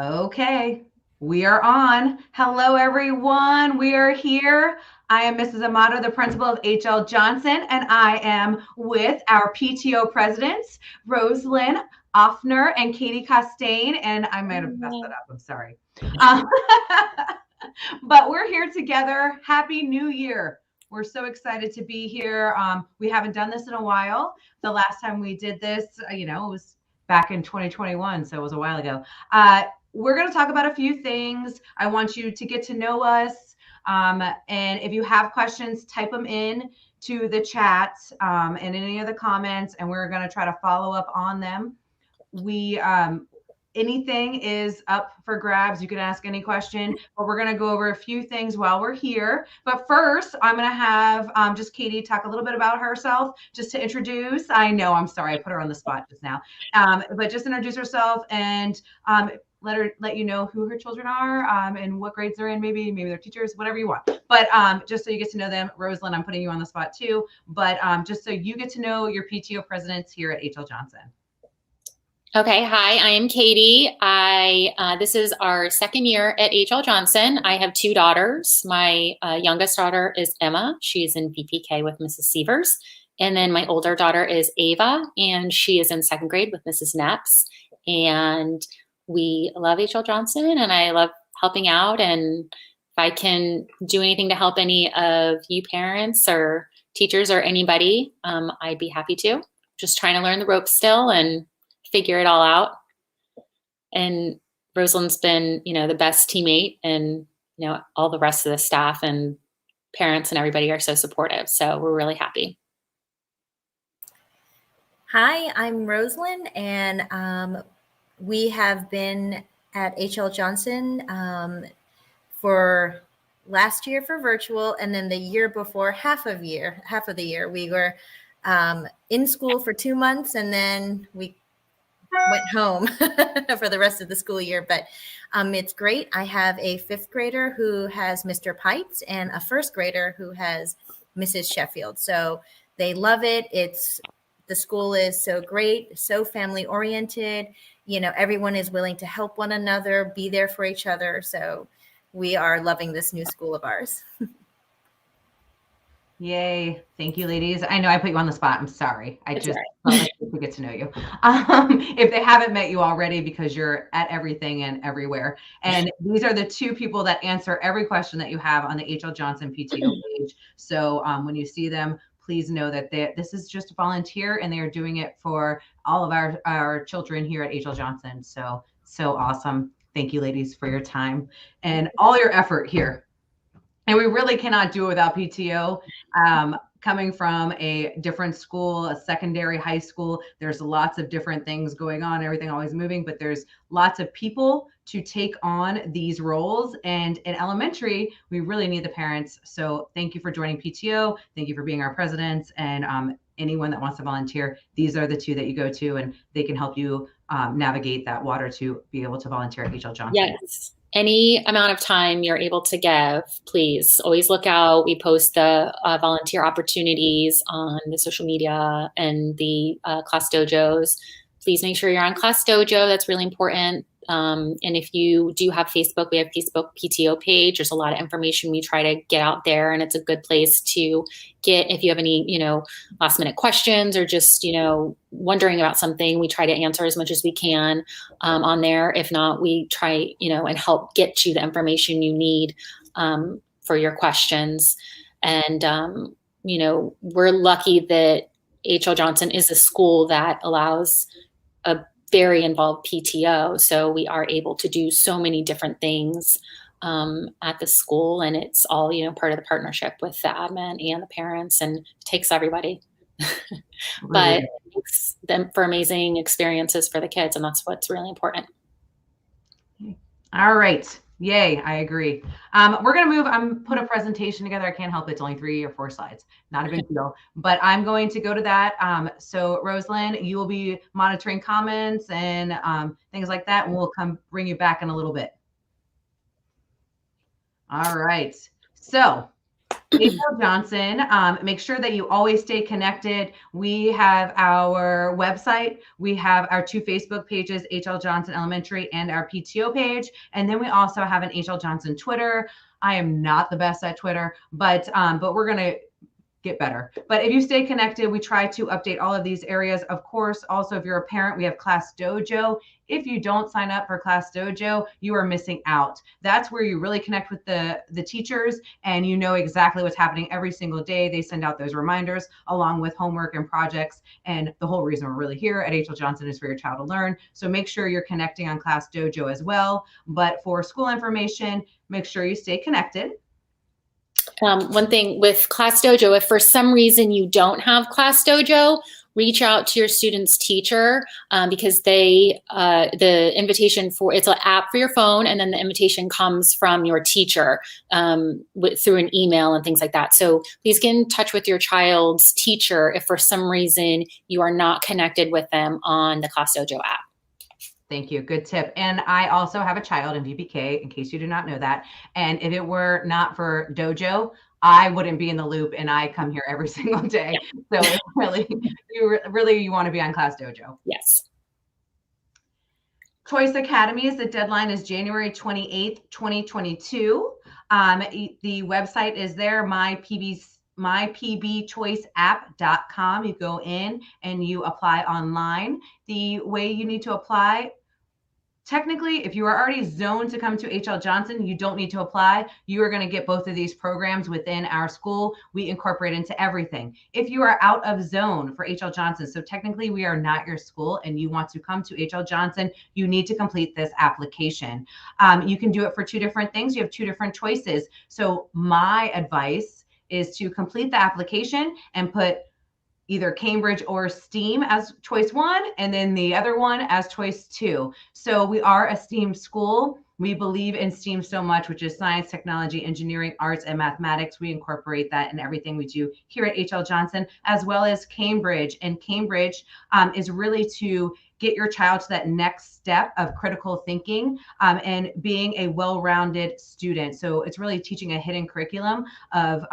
Okay, we are on. Hello, everyone. We are here. I am Mrs. Amado, the principal of HL Johnson, and I am with our PTO presidents, Rosalind Offner and Katie Costain. And I might have messed that up. I'm sorry. Um, but we're here together. Happy New Year. We're so excited to be here. We haven't done this in a while. The last time we did this, it was back in 2021, so it was a while ago. We're going to talk about a few things. I want you to get to know us. And if you have questions, type them in to the chat and any of the comments, and we're going to try to follow up on them. Anything is up for grabs. You can ask any question, but we're going to go over a few things while we're here. But first, I'm going to have just Katie talk a little bit about herself, just to introduce. I know, I'm sorry, I put her on the spot just now, but just introduce herself and let you know who her children are and what grades they're in, maybe their teachers, whatever you want. But just so you get to know them. Rosalind, I'm putting you on the spot too, but just so you get to know your PTO presidents here at HL Johnson. Okay, hi, I am Katie. This is our second year at HL Johnson. I have two daughters. My youngest daughter is Emma. She's in VPK with Mrs. Sievers. And then my older daughter is Ava, and she is in second grade with Mrs. Nepps. And we love HL Johnson, and I love helping out. And if I can do anything to help any of you parents or teachers or anybody, I'd be happy to. Just trying to learn the ropes still and figure it all out. And Rosalind's been, the best teammate, and, all the rest of the staff and parents and everybody are so supportive. So we're really happy. Hi, I'm Rosalind, and we have been at HL Johnson for last year for virtual, and then the year before half of the year we were in school for 2 months, and then we went home for the rest of the school year. But it's great. I have a 5th grader who has Mr. Pites and a 1st grader who has Mrs. Sheffield. So they love it. The school is so great, so family oriented. Everyone is willing to help one another, be there for each other. So we are loving this new school of ours. Yay. Thank you, ladies. I know I put you on the spot. I'm sorry. I just want to get to know you. If they haven't met you already, because you're at everything and everywhere. And these are the two people that answer every question that you have on the HL Johnson PTO page. So when you see them, please know that this is just a volunteer, and they are doing it for all of our children here at HL Johnson. So awesome. Thank you, ladies, for your time and all your effort here. And we really cannot do it without PTO. Coming from a different school, a secondary high school, there's lots of different things going on, everything always moving, but there's lots of people to take on these roles. And in elementary, we really need the parents. So thank you for joining PTO. Thank you for being our presidents. And anyone that wants to volunteer, these are the two that you go to, and they can help you navigate that water to be able to volunteer at HL Johnson. Yes. Any amount of time you're able to give, please always look out. We post the volunteer opportunities on the social media and the class dojos. Please make sure you're on class dojo. That's really important. And if you do have Facebook, we have Facebook PTO page. There's a lot of information we try to get out there, and it's a good place to get if you have any, last minute questions or just, wondering about something. We try to answer as much as we can on there. If not, we try, and help get you the information you need for your questions. And, we're lucky that HL Johnson is a school that allows a very involved PTO. So we are able to do so many different things at the school, and it's all, part of the partnership with the admin and the parents, and it takes everybody. But it's them for amazing experiences for the kids, and that's what's really important. All right. Yay, I agree. We're going to move, put a presentation together. I can't help it. It's only 3 or 4 slides. Not a big deal, but I'm going to go to that. So Rosalind, you will be monitoring comments and things like that, and we'll come bring you back in a little bit. All right. So HL Johnson, make sure that you always stay connected. We have our website. We have our 2 Facebook pages, HL Johnson Elementary and our PTO page. And then we also have an HL Johnson Twitter. I am not the best at Twitter, but we're going to get better. But if you stay connected, we try to update all of these areas. Of course, also, if you're a parent, we have Class Dojo. If you don't sign up for Class Dojo, you are missing out. That's where you really connect with the teachers, and you know exactly what's happening every single day. They send out those reminders along with homework and projects. And the whole reason we're really here at HL Johnson is for your child to learn. So make sure you're connecting on Class Dojo as well. But for school information, make sure you stay connected. One thing with Class Dojo, if for some reason you don't have Class Dojo, reach out to your student's teacher because the invitation it's an app for your phone, and then the invitation comes from your teacher through an email and things like that. So please get in touch with your child's teacher if for some reason you are not connected with them on the Class Dojo app. Thank you. Good tip. And I also have a child in VPK, in case you do not know that. And if it were not for Dojo, I wouldn't be in the loop, and I come here every single day. So it's really, you want to be on Class Dojo. Yes. Choice Academies, the deadline is January 28th, 2022. The website is there, mypbchoiceapp.com. You go in and you apply online. The way you need to apply, technically, if you are already zoned to come to HL Johnson, you don't need to apply. You are going to get both of these programs within our school. We incorporate into everything. If you are out of zone for HL Johnson, so technically we are not your school and you want to come to HL Johnson, you need to complete this application. You can do it for 2 different things. You have 2 different choices. So my advice is to complete the application and put either Cambridge or STEAM as choice 1, and then the other one as choice 2. So we are a STEAM school. We believe in STEAM so much, which is science, technology, engineering, arts, and mathematics. We incorporate that in everything we do here at HL Johnson, as well as Cambridge. And Cambridge is really to get your child to that next step of critical thinking and being a well-rounded student. So it's really teaching a hidden curriculum of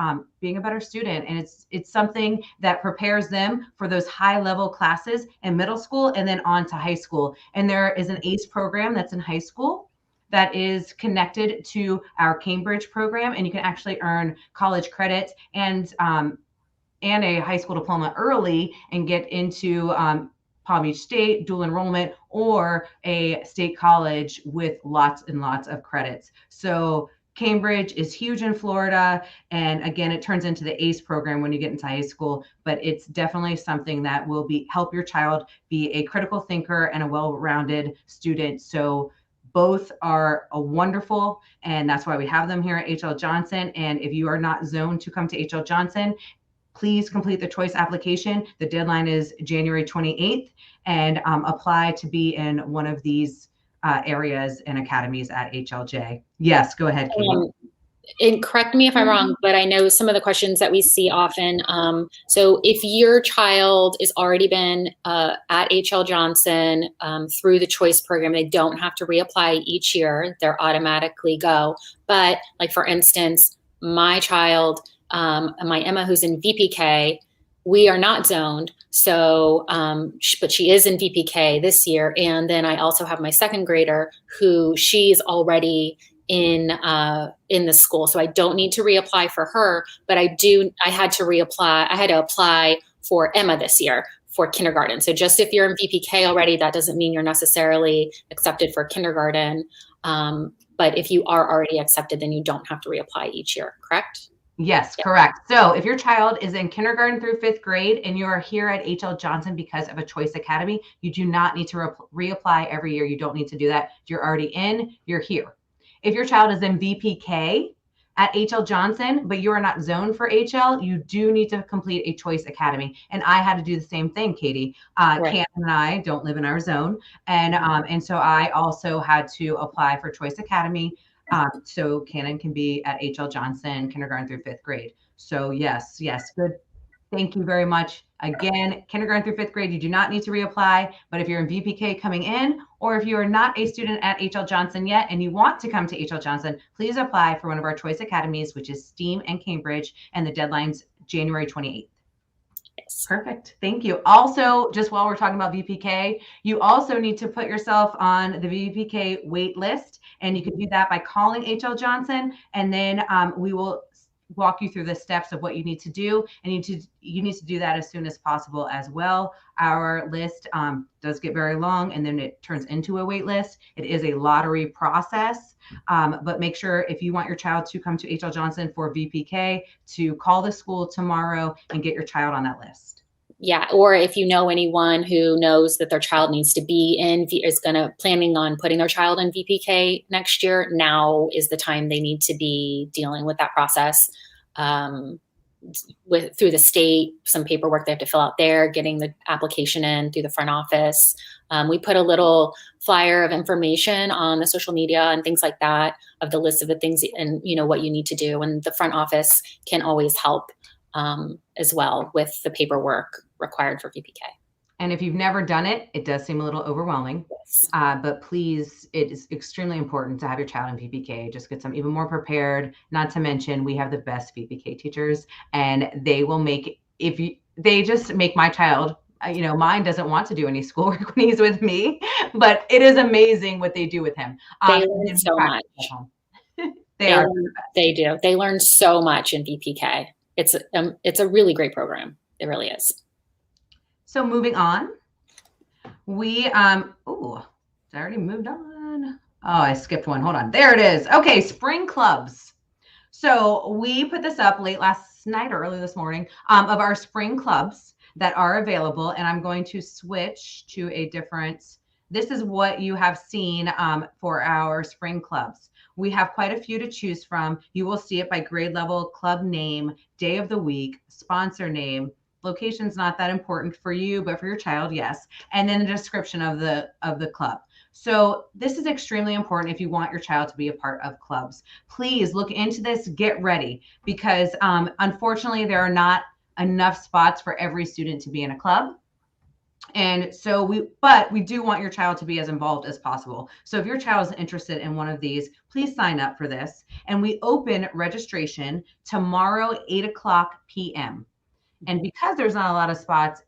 being a better student. And it's something that prepares them for those high-level classes in middle school and then on to high school. And there is an ACE program that's in high school that is connected to our Cambridge program, and you can actually earn college credits and a high school diploma early and get into Palm Beach State, dual enrollment, or a state college with lots and lots of credits. So Cambridge is huge in Florida. And again, it turns into the ACE program when you get into high school, but it's definitely something that will help your child be a critical thinker and a well-rounded student. So both are wonderful, and that's why we have them here at HL Johnson. And if you are not zoned to come to HL Johnson, please complete the choice application. The deadline is January 28th, and apply to be in one of these areas and academies at HLJ. Yes, go ahead, Katie. And correct me if I'm wrong, but I know some of the questions that we see often. So if your child has already been at HL Johnson through the choice program, they don't have to reapply each year. They're automatically go. But like, for instance, my child, my Emma, who's in VPK, we are not zoned. So, but she is in VPK this year. And then I also have my second grader who she's already in the school. So I don't need to reapply for her, but I had to apply for Emma this year for kindergarten. So just if you're in VPK already, that doesn't mean you're necessarily accepted for kindergarten. But if you are already accepted, then you don't have to reapply each year, correct? Yes, correct. So if your child is in kindergarten through 5th grade and you are here at HL Johnson because of a choice academy, you do not need to reapply every year. You don't need to do that. You're already in, you're here. If your child is in VPK at HL Johnson, but you are not zoned for HL, you do need to complete a choice academy. And I had to do the same thing, Katie. Right. Cannon and I don't live in our zone. And so I also had to apply for choice academy. So Cannon can be at HL Johnson, kindergarten through 5th grade. So yes, good Thank you very much. Again, kindergarten through fifth grade, you do not need to reapply, but if you're in VPK coming in, or if you are not a student at HL Johnson yet and you want to come to HL Johnson, please apply for one of our choice academies, which is STEAM and Cambridge, and the deadline's January 28th. Yes. Perfect. Thank you. Also, just while we're talking about VPK, you also need to put yourself on the VPK wait list, and you can do that by calling HL Johnson, and then we will walk you through the steps of what you need to do, and you need to do that as soon as possible as well. Our list does get very long, and then it turns into a wait list. It is a lottery process, but make sure if you want your child to come to HL Johnson for VPK to call the school tomorrow and get your child on that list. Yeah, or if you know anyone who knows that their child needs to be planning on putting their child in VPK next year, now is the time they need to be dealing with that process. Through the state, some paperwork they have to fill out there, getting the application in through the front office. We put a little flyer of information on the social media and things like that of the list of the things and what you need to do, and the front office can always help as well with the paperwork required for VPK. And if you've never done it, it does seem a little overwhelming, yes. But please, it is extremely important to have your child in VPK. Just get them even more prepared. Not to mention, we have the best VPK teachers, and they will make, they just make my child, mine doesn't want to do any schoolwork when he's with me, but it is amazing what they do with him. They learn so much. They do. They learn so much in VPK. It's a really great program. It really is. So moving on, we, I already moved on. Oh, I skipped one. Hold on. There it is. Okay. Spring clubs. So we put this up late last night or early this morning of our spring clubs that are available. And I'm going to switch to a different, this is what you have seen for our spring clubs. We have quite a few to choose from. You will see it by grade level, club name, day of the week, sponsor name. Location's not that important for you, but for your child, yes. And then the description of the club. So this is extremely important if you want your child to be a part of clubs. Please look into this, get ready, because unfortunately there are not enough spots for every student to be in a club. And so we do want your child to be as involved as possible. So if your child is interested in one of these, please sign up for this. And we open registration tomorrow, 8:00 p.m. And because there's not a lot of spots,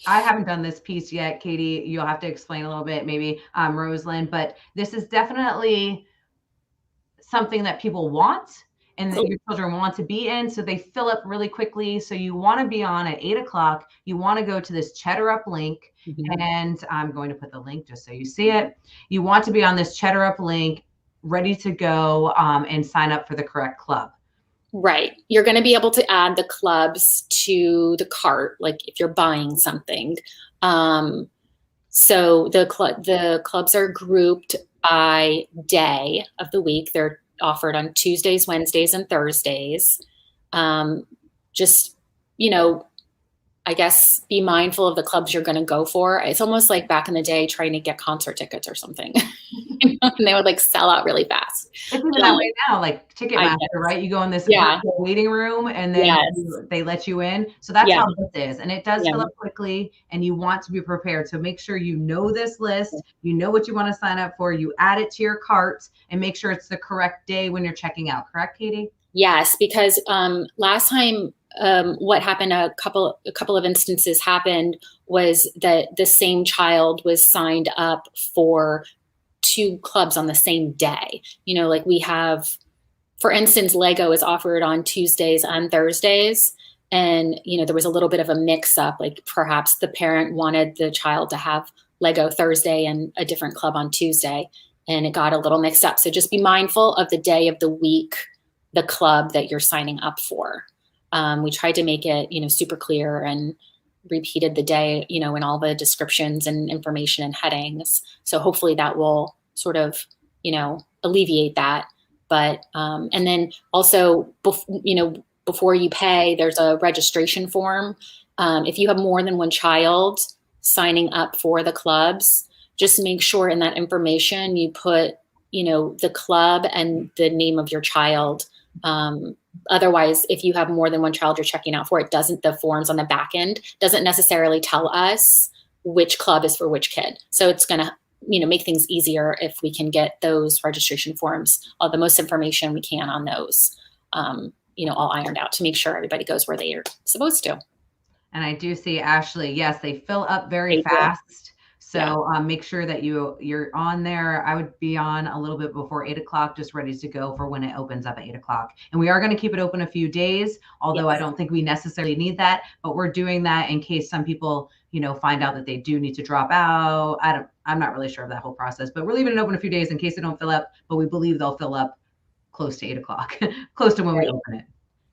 I haven't done this piece yet, Katie. You'll have to explain a little bit, maybe Rosalind, but this is definitely something that people want and that your children want to be in. So they fill up really quickly. So you want to be on at 8:00. You want to go to this Cheddar Up link. Mm-hmm. And I'm going to put the link just so you see it. You want to be on this Cheddar Up link, ready to go and sign up for the correct club. Right. You're going to be able to add the clubs to the cart, like if you're buying something. So the clubs are grouped by day of the week. They're offered on Tuesdays, Wednesdays, and Thursdays. Just, I guess be mindful of the clubs you're going to go for. It's almost like back in the day trying to get concert tickets or something. And they would sell out really fast. It's even that way now, like Ticketmaster, right? You go in this waiting room and then they let you in. So that's how this is. And it does fill up quickly and you want to be prepared. So make sure you know this list, you know what you want to sign up for, you add it to your cart and make sure it's the correct day when you're checking out. Correct, Katie? Yes, because last time what happened, a couple of instances happened was that the same child was signed up for 2 clubs on the same day. We have, for instance, Lego is offered on Tuesdays and Thursdays. And, there was a little bit of a mix up, like perhaps the parent wanted the child to have Lego Thursday and a different club on Tuesday, and it got a little mixed up. So just be mindful of the day of the week, the club that you're signing up for. We tried to make it, super clear and repeated the day, in all the descriptions and information and headings. So hopefully that will sort of, alleviate that. But, and then also, before you pay, there's a registration form. If you have more than one child signing up for the clubs, just make sure in that information you put, the club and the name of your child Otherwise, if you have more than one child you're checking out for, the forms on the back end doesn't necessarily tell us which club is for which kid. So it's going to, make things easier if we can get those registration forms, all the most information we can on those, all ironed out to make sure everybody goes where they are supposed to. And I do see, Ashley, yes, they fill up very fast. So make sure that you're on there. I would be on a little bit before 8 o'clock, just ready to go for when it opens up at 8 o'clock. And we are going to keep it open a few days, although I don't think we necessarily need that, but we're doing that in case some people, find out that they do need to drop out. I'm not really sure of that whole process, but we're leaving it open a few days in case they don't fill up, but we believe they'll fill up close to 8 o'clock, close to when we open it.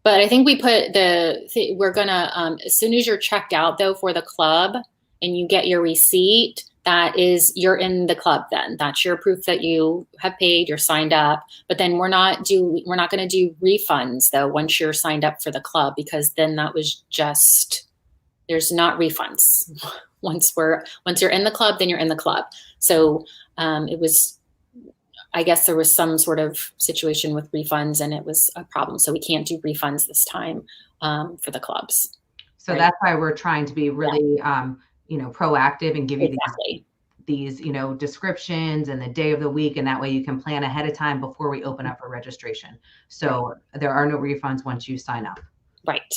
But I think we put we're going to, as soon as you're checked out though for the club and you get your receipt, you're in the club then. That's your proof that you have paid, you're signed up. But then we're not going to do refunds though once you're signed up for the club, because then there's not refunds. Once you're in the club, then you're in the club. So I guess there was some sort of situation with refunds and it was a problem. So we can't do refunds this time for the clubs. So that's why we're trying to be really, proactive and give you these descriptions and the day of the week. And that way you can plan ahead of time before we open up for registration. So there are no refunds once you sign up. Right.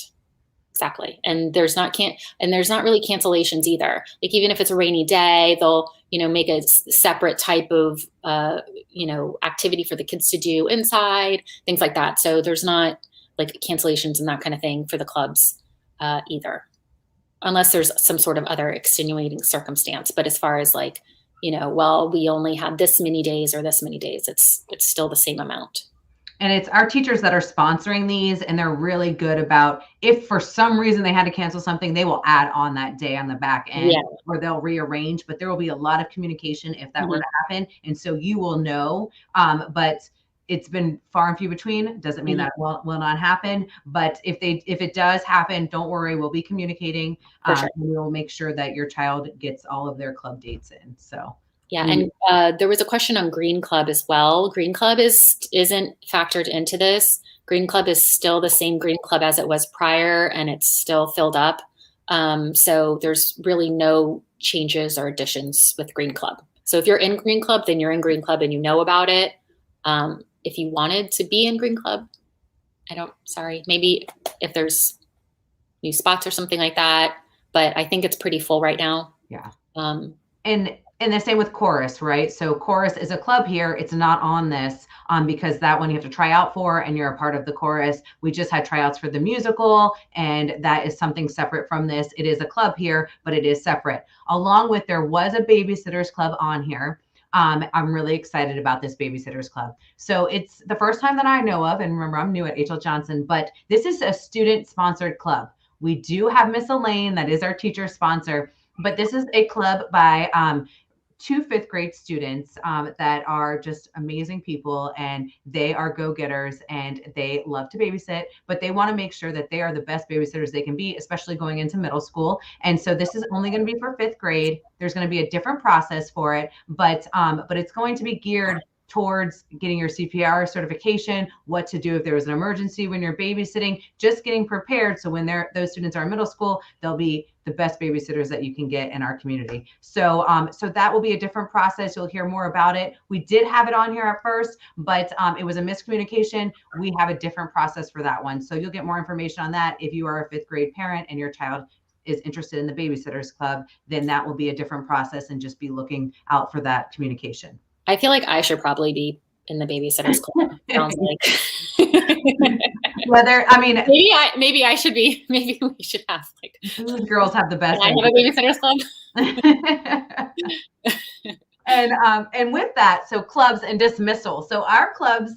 Exactly. And there's not really cancellations either. Like even if it's a rainy day, they'll, make a separate type of, activity for the kids to do inside, things like that. So there's not like cancellations and that kind of thing for the clubs either, unless there's some sort of other extenuating circumstance. But as far as like, we only had this many days or this many days, it's still the same amount. And it's our teachers that are sponsoring these, and they're really good about, if for some reason they had to cancel something, they will add on that day on the back end, or they'll rearrange, but there will be a lot of communication if that were to happen. And so you will know, but it's been far and few between. Doesn't mean that will not happen, but if it does happen, don't worry, we'll be communicating. And we'll make sure that your child gets all of their club dates in. So. Yeah, and there was a question on Green Club as well. Green Club isn't factored into this. Green Club is still the same Green Club as it was prior, and it's still filled up. So there's really no changes or additions with Green Club. So if you're in Green Club, then you're in Green Club and you know about it. If you wanted to be in Green Club, maybe if there's new spots or something like that, but I think it's pretty full right now. Yeah. And the same with Chorus, right? So Chorus is a club here. It's not on this because that one you have to try out for and you're a part of the Chorus. We just had tryouts for the musical, and that is something separate from this. It is a club here, but it is separate. Along with, there was a babysitters club on here. I'm really excited about this babysitters club. So it's the first time that I know of, and remember, I'm new at HL Johnson, but this is a student-sponsored club. We do have Miss Elaine, that is our teacher sponsor, but this is a club by 2 5th grade students that are just amazing people, and they are go-getters and they love to babysit, but they want to make sure that they are the best babysitters they can be, especially going into middle school. And so this is only going to be for 5th grade. There's going to be a different process for it, but it's going to be geared towards getting your CPR certification, what to do if there was an emergency when you're babysitting, just getting prepared. So when those students are in middle school, they'll be the best babysitters that you can get in our community. So that will be a different process. You'll hear more about it. We did have it on here at first, but it was a miscommunication. We have a different process for that one. So you'll get more information on that. If you are a 5th grade parent and your child is interested in the babysitters club, then that will be a different process, and just be looking out for that communication. I feel like I should probably be in the babysitters club. Sounds like. Maybe I should be. Maybe we should have like. These girls have the best. I have a babysitters club. And with that, so clubs and dismissal. So our clubs,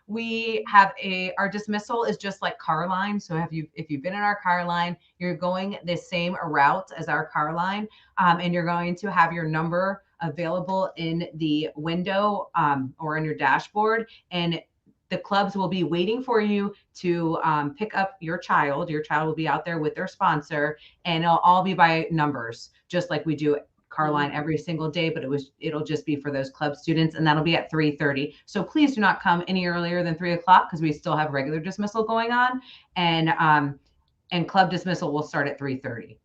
we have our dismissal is just like car line. So if you've been in our car line, you're going the same route as our car line, and you're going to have your number available in the window or in your dashboard, and the clubs will be waiting for you to pick up your child. Your child will be out there with their sponsor, and it'll all be by numbers, just like we do Carline every single day, but it'll just be for those club students, and that'll be at 3:30. So please do not come any earlier than 3 o'clock because we still have regular dismissal going on, and club dismissal will start at 3:30.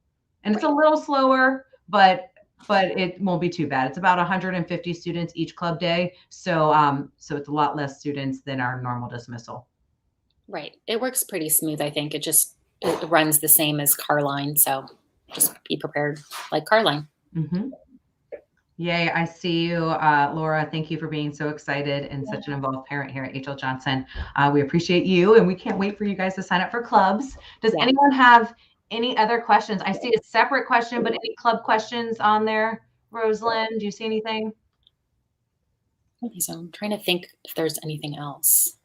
And it's a little slower, but it won't be too bad. It's about 150 students each club day, so it's a lot less students than our normal dismissal. Right. It works pretty smooth. I think it runs the same as Carline, so just be prepared like Carline. Mm-hmm. Yay, I see you, Laura. Thank you for being so excited and such an involved parent here at HL Johnson. We appreciate you, and we can't wait for you guys to sign up for clubs. Does anyone have any other questions? I see a separate question, but any club questions on there? Rosalind, do you see anything? Okay, so I'm trying to think if there's anything else.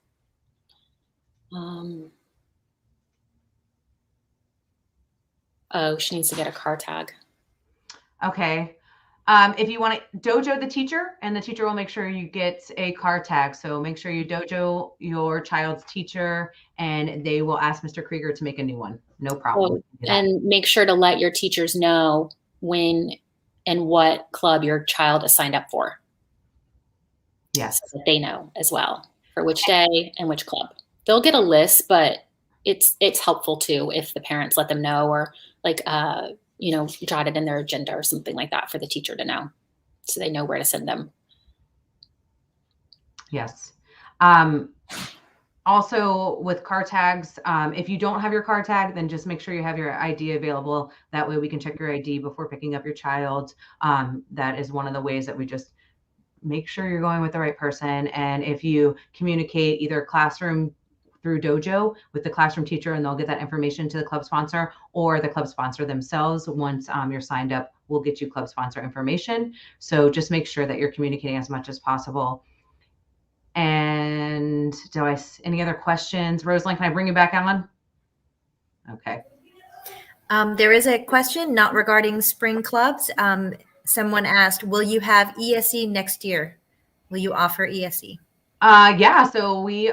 Oh, she needs to get a car tag. Okay. If you want to dojo the teacher, and the teacher will make sure you get a car tag. So make sure you dojo your child's teacher, and they will ask Mr. Krieger to make a new one. No problem. And make sure to let your teachers know when and what club your child is signed up for. Yes. So that they know as well for which day and which club. They'll get a list, but it's helpful too if the parents let them know, or like jot it in their agenda or something like that for the teacher to know, so they know where to send them. Yes. Also with car tags, if you don't have your car tag, then just make sure you have your ID available. That way we can check your ID before picking up your child. That is one of the ways that we just make sure you're going with the right person. And if you communicate either classroom through dojo with the classroom teacher, and they'll get that information to the club sponsor, or the club sponsor themselves, once you're signed up, we'll get you club sponsor information. So just make sure that you're communicating as much as possible. And any other questions? Rosalind, can I bring you back on? Okay. There is a question not regarding spring clubs. Someone asked, will you have ESE next year? Will you offer ESE? Yeah, so we,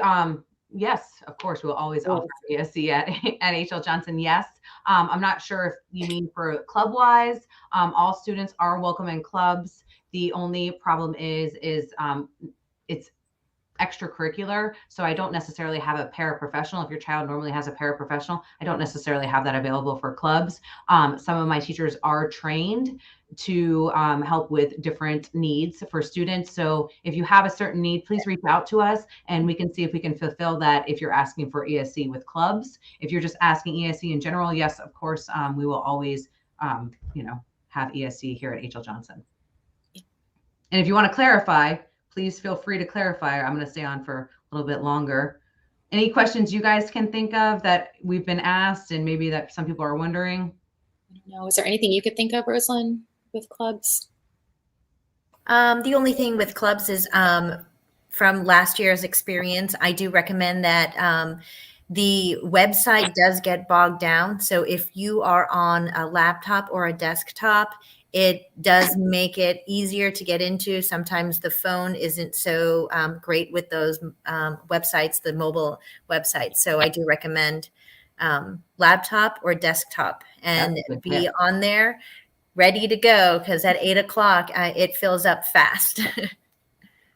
yes, of course, we'll always offer ESE at HL Johnson. Yes. I'm not sure if you mean for club wise. All students are welcome in clubs. The only problem is it's extracurricular. So I don't necessarily have a paraprofessional. If your child normally has a paraprofessional, I don't necessarily have that available for clubs. Some of my teachers are trained to help with different needs for students. So if you have a certain need, please reach out to us, and we can see if we can fulfill that if you're asking for ESE with clubs. If you're just asking ESE in general, yes, of course, we will always, have ESE here at HL Johnson. And if you want to clarify, please feel free to clarify. I'm going to stay on for a little bit longer. Any questions you guys can think of that we've been asked and maybe that some people are wondering? I don't know. Is there anything you could think of, Rosalind, with clubs? The only thing with clubs is from last year's experience, I do recommend that the website does get bogged down. So if you are on a laptop or a desktop, it does make it easier to get into. Sometimes the phone isn't so great with those websites, the mobile websites. So I do recommend laptop or desktop, and be on there ready to go, because at 8 o'clock, it fills up fast.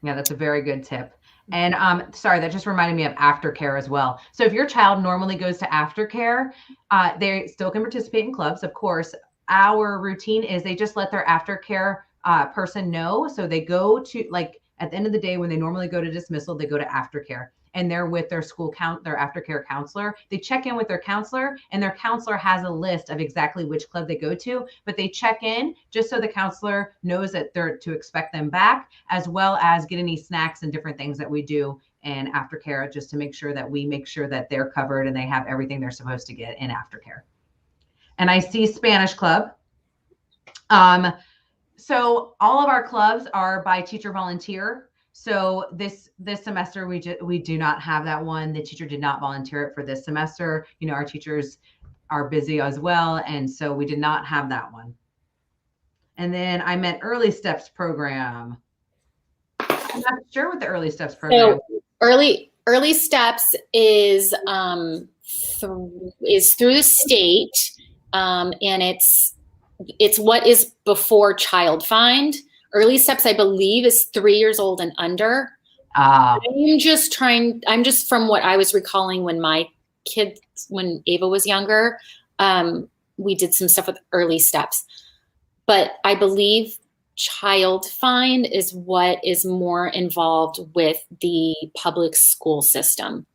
Yeah, that's a very good tip. And sorry, that just reminded me of aftercare as well. So if your child normally goes to aftercare, they still can participate in clubs, of course. Our routine is they just let their aftercare person know. So they go to, like, at the end of the day, when they normally go to dismissal, they go to aftercare, and they're with their their aftercare counselor. They check in with their counselor, and their counselor has a list of exactly which club they go to, but they check in just so the counselor knows that they're to expect them back, as well as get any snacks and different things that we do in aftercare, just to make sure that we make sure that they're covered and they have everything they're supposed to get in aftercare. And I see Spanish Club. So all of our clubs are by teacher volunteer. So this semester we do not have that one. The teacher did not volunteer it for this semester. Our teachers are busy as well, and so we did not have that one. And then I meant Early Steps program. I'm not sure what the Early Steps program. So Early Steps is through the state. And it's it's what is before child find. Early steps, I believe, is 3 years old and under. I'm just from what I was recalling when when Ava was younger, we did some stuff with early steps. But I believe child find is what is more involved with the public school system.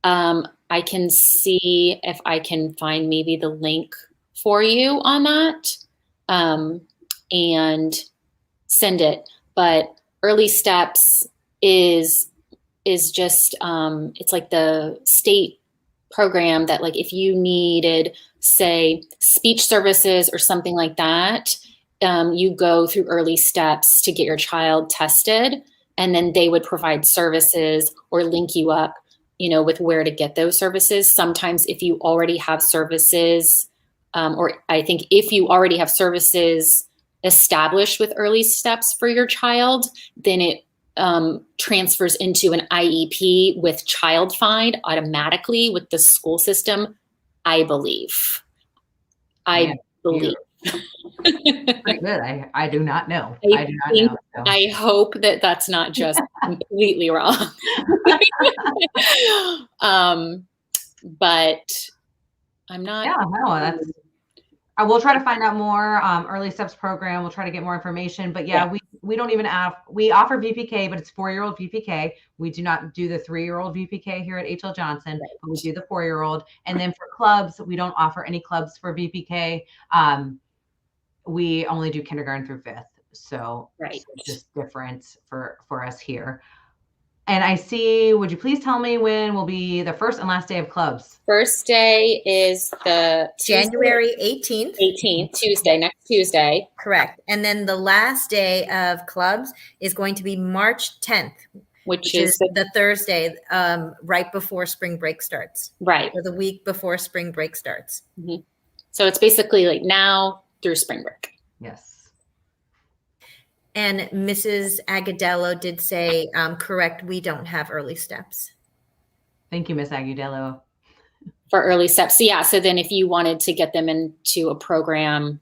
I can see if I can find maybe the link for you on that, and send it. But early steps is just, it's like the state program that, like, if you needed, say, speech services or something like that, you go through early steps to get your child tested, and then they would provide services or link you up, with where to get those services. Sometimes if you already have services, or I think if you already have services established with early steps for your child, then it transfers into an IEP with child find automatically with the school system, I believe. I believe. Pretty good. I do not know. I do not know. So. I hope that that's not just completely wrong. But I'm not. Yeah, no, I will try to find out more. Early steps program. We'll try to get more information. But yeah. We don't even we offer VPK, but it's 4-year-old VPK. We do not do the 3-year-old VPK here at HL Johnson, but we do the 4-year-old. And then for clubs, we don't offer any clubs for VPK. We only do kindergarten through 5th. So it's just different for us here. And I see, would you please tell me when will be the first and last day of clubs? First day is the January 18th. 18th, Tuesday, next Tuesday. Correct. And then the last day of clubs is going to be March 10th, which is the Thursday, right before spring break starts. Right. Or the week before spring break starts. Mm-hmm. So it's basically like now through spring break. Yes. And Mrs. Agadello did say, correct, we don't have early steps. Thank you, Miss Agadello. For early steps. So yeah, so then if you wanted to get them into a program,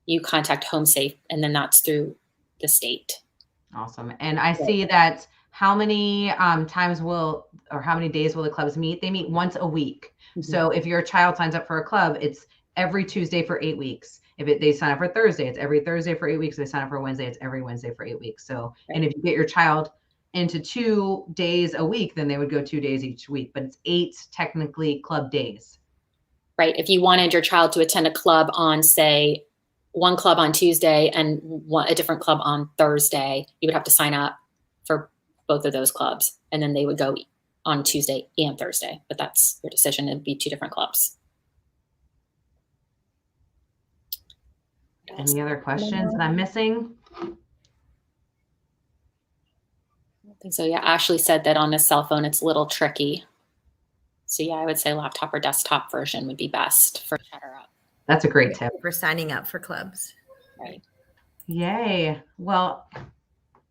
you contact HomeSafe, and then that's through the state. Awesome. And I see that how many days will the clubs meet? They meet once a week. Mm-hmm. So if your child signs up for a club, it's every Tuesday for 8 weeks. If they sign up for Thursday, it's every Thursday for 8 weeks. If they sign up for Wednesday, it's every Wednesday for 8 weeks. So, and if you get your child into 2 days a week, then they would go 2 days each week, but it's 8 technically club days. Right. If you wanted your child to attend a club on, say, one club on Tuesday and a different club on Thursday, you would have to sign up for both of those clubs. And then they would go on Tuesday and Thursday, but that's your decision. It'd be 2 different clubs. Any other questions that I'm missing? I don't think so. Yeah, Ashley said that on a cell phone, it's a little tricky. So yeah, I would say laptop or desktop version would be best for ChatterUp. That's a great tip. For signing up for clubs. Right. Yay. Well,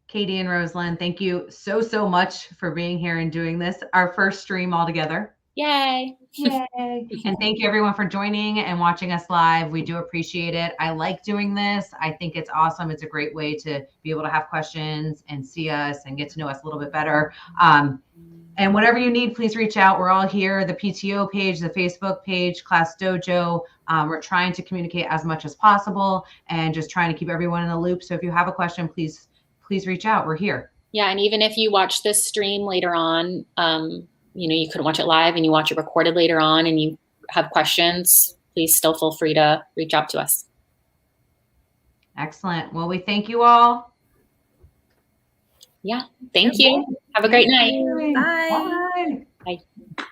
Katie and Rosalind, thank you so much for being here and doing this. Our first stream all together. Yay. Yay. And thank you everyone for joining and watching us live. We do appreciate it. I like doing this. I think it's awesome. It's a great way to be able to have questions and see us and get to know us a little bit better. And whatever you need, please reach out. We're all here. The PTO page, the Facebook page, Class Dojo. We're trying to communicate as much as possible and just trying to keep everyone in the loop. So if you have a question, please reach out. We're here. Yeah. And even if you watch this stream later on, you couldn't watch it live and you watch it recorded later on and you have questions, please still feel free to reach out to us. Excellent. Well, we thank you all. Yeah. Thank you. Have a great night. Bye. Bye.